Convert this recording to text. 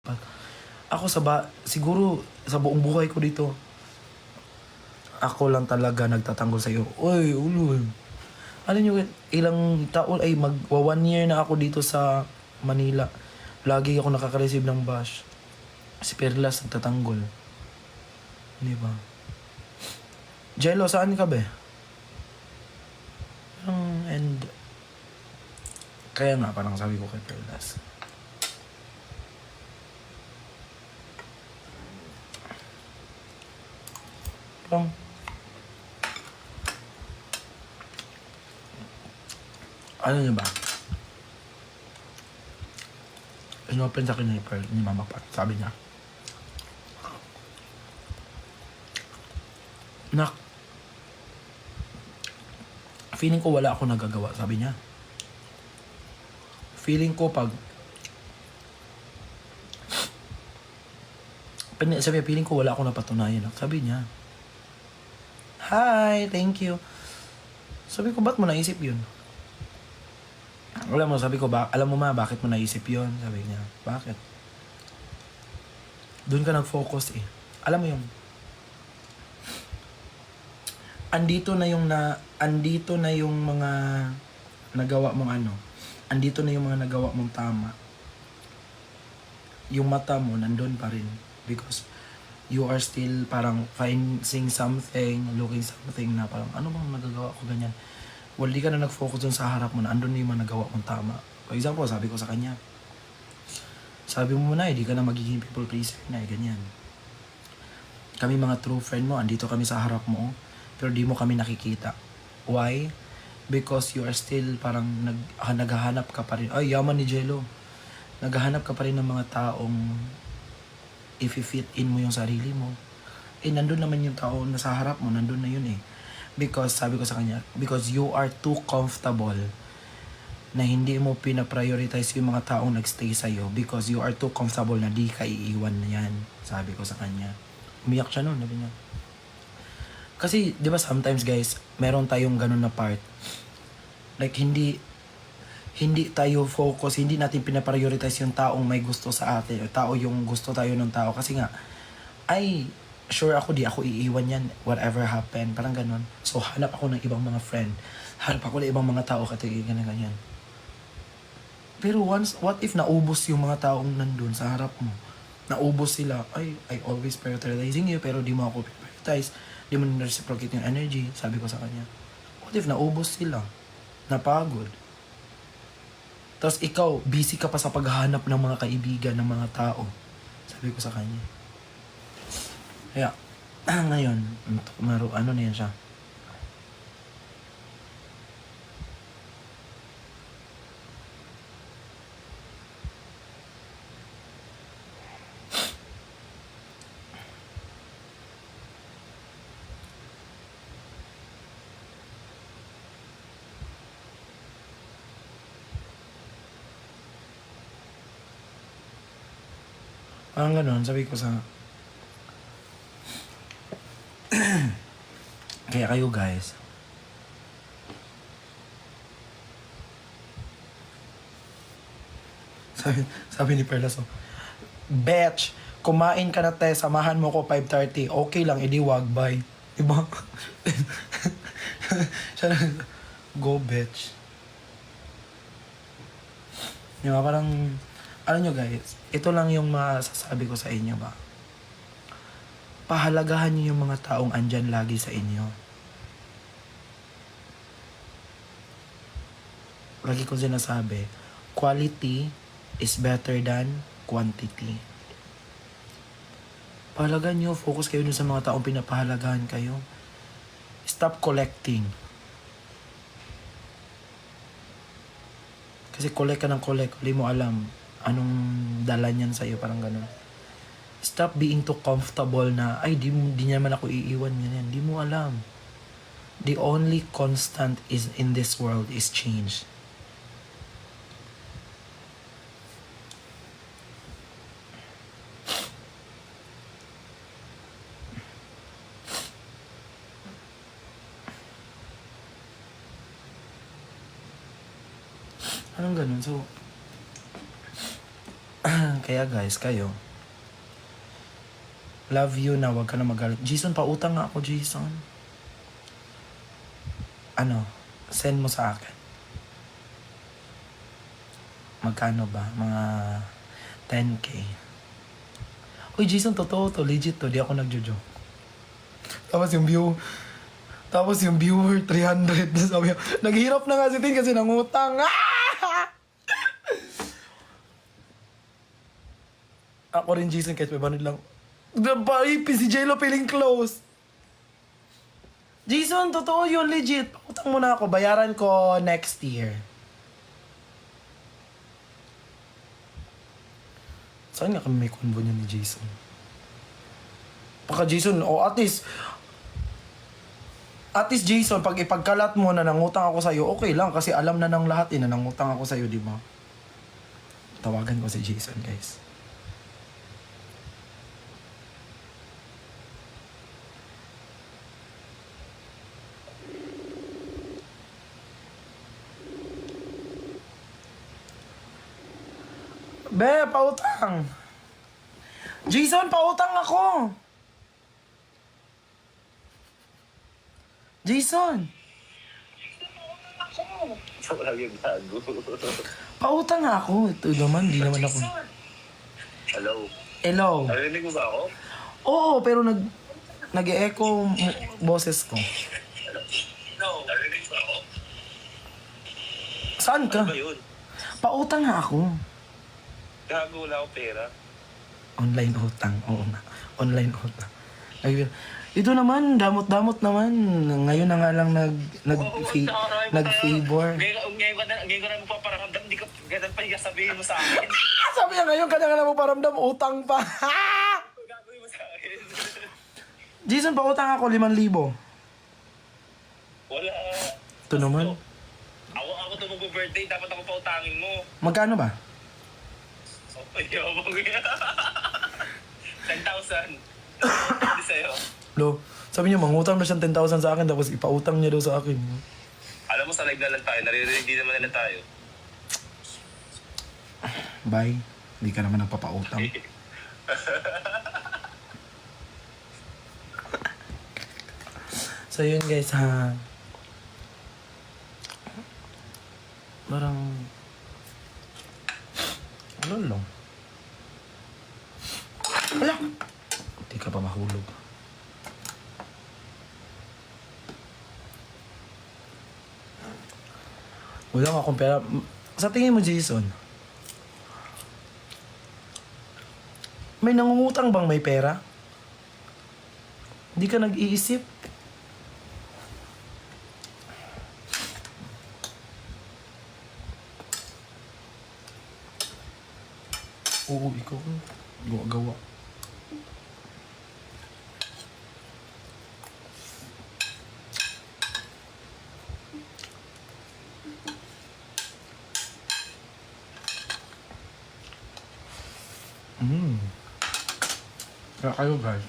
Ako siguro sa buong buhay ko dito, ako lang talaga nagtatanggol sa iyo. Oy, ulol. Ano nyo, ilang taon ay magwa 1 year na ako dito sa Manila. Lagi ako nakaka-receive ng bash. Si Perlas nagtatanggol. Di ba? Jello, saan ka be? And kaya nga parang sabi ko kay Perlas. Parang ano niya ba? Inopen sa akin ni Mama Pat. Sabi niya, Nak, feeling ko wala ako nagagawa. Sabi niya. Feeling ko sabi niya, feeling ko wala ako napatunayan. Sabi niya, hi, thank you. Sabi ko, ba't mo naisip yun? Alam mo, sabi ko, alam mo ma, bakit mo naisip yun? Sabi niya, bakit? Doon ka nag-focus eh. Alam mo yun, andito na yung mga nagawa mong ano. Andito na yung mga nagawa mong tama. Yung mata mo, nandun pa rin. Because you are still parang finding something, looking something na parang, ano bang nagagawa ko ganyan? Well, di ka na nag-focus dun sa harap mo na andun na yung mga nagawa mong tama. For example, sabi ko sa kanya, sabi mo na, di ka na magiging people pleaser na, ganyan. Kami mga true friend mo, andito kami sa harap mo, pero di mo kami nakikita. Why? Because you are still parang naghahanap ka pa rin. Ay, yaman ni Jello. Naghahanap ka pa rin ng mga taong if-fit in mo yung sarili mo. Eh, nandun naman yung tao na sa harap mo, nandun na yun eh. Because, sabi ko sa kanya, because you are too comfortable na hindi mo pinaprioritize yung mga taong nagstay sa'yo because you are too comfortable na di ka iiwan na yan. Sabi ko sa kanya. Umiyak siya nun, sabi niya. Kasi, di ba sometimes guys, meron tayong ganun na part. Like, hindi tayo focus, hindi natin pinaprioritize yung taong may gusto sa atin, o tao yung gusto tayo ng tao. Kasi nga, ay, sure ako, di ako iiwan yan, whatever happen, parang ganun. So, hanap ako ng ibang mga friend. Hanap ako ng ibang mga tao, ganyan. Pero once, what if naubos yung mga taong nandun sa harap mo? Naubos sila, ay, I always prioritizing you, pero di mo ako prioritize, di mo na-reciprocate yung energy, sabi ko sa kanya. What if naubos sila? Napagod? Tapos ikaw, busy ka pa sa paghahanap ng mga kaibigan, ng mga tao. Sabi ko sa kanya. Kaya, ngayon, ano na yan siya. Parang ganun, sabi ko sa... Kaya kayo guys, sabi ni Perlas, Betch, kumain ka na te, samahan mo ko 5:30. Okay lang, edi wag, bye. Diba? Go, Betch. Diba, parang, alam nyo guys, ito lang yung masasabi ko sa inyo ba. Pahalagahan nyo yung mga taong andyan lagi sa inyo. Lagi ko sinasabi, quality is better than quantity. Pahalagahan nyo, focus kayo dun sa mga taong pinapahalagahan kayo. Stop collecting. Kasi collect ka ng collect, hindi mo alam anong dala niyan sa'yo, parang gano'n. Stop being too comfortable na, ay, di niya naman ako iiwan, ganyan. Di mo alam. The only constant is in this world is change. Anong ganun? So, Kaya guys, kayo. Love you na, wag ka na magalit. Jason, pautang nga ako, Jason. Ano, send mo sa akin. Magkano ba? Mga 10K. Uy, Jason, totoo to. Legit to. Di ako nagjojo. Tapos yung viewer, 300. Sabi niya, naghihirap na nga si Tin kasi nangutang. Ah! Ako rin, Jason, kahit may banod lang. Paipin si J-Lo feeling close. Jason, totoo yun, legit. Utang muna ako. Bayaran ko next year. Saan nga kami may convo niya ni Jason? Baka Jason, at least Jason, pag ipagkalat mo na nangutang ako sa'yo, okay lang. Kasi alam na ng lahat na nangutang ako sa'yo, di ba? Tawagan ko si Jason, guys. Be, pautang. Jason, pautang ako. Jason, Wala yung gago. pautang nga ako. Ito naman, di naman ako. Hello? Hello. Narinig mo ba ako? Oo, pero nag-e-echo boses ko. No. Narinig mo ako? Saan ka? Ano ba yun? Pautang nga ako. Gago, wala akong pera. Online utang. Oo nga. Online utang. Ay, ito naman, damot-damot naman. Ngayon na nga lang nag-favor. Ngayon ko na mapaparamdam, di ka ganun pa yung sabihin mo sa akin. Sabi niya ngayon, kanya nga lang mo paramdam, utang pa. Gagawin mo sa akin. Jason, pautang ako 5,000. Wala. Ito naman. Ako to mag-birthday, dapat ako pautangin mo. Magkano ba? Ay, yabang yan. 10,000. Hindi sa'yo. Lo, sabi niya, mangutang na siyang 10,000 sa akin, tapos ipautang niya daw sa akin. Alam mo, sa live na lang tayo. Naririnig din naman nila tayo. Bye. Hindi ka naman nagpapautang. So yun guys, ha. Parang ano lang. Wala. Hindi ka pa mahulog. Wala nga akong pera. Sa tingin mo, Jason, may nangungutang bang may pera? Hindi ka nag-iisip? Oo, ikaw. Gawa-gawa. Kaya kayo guys.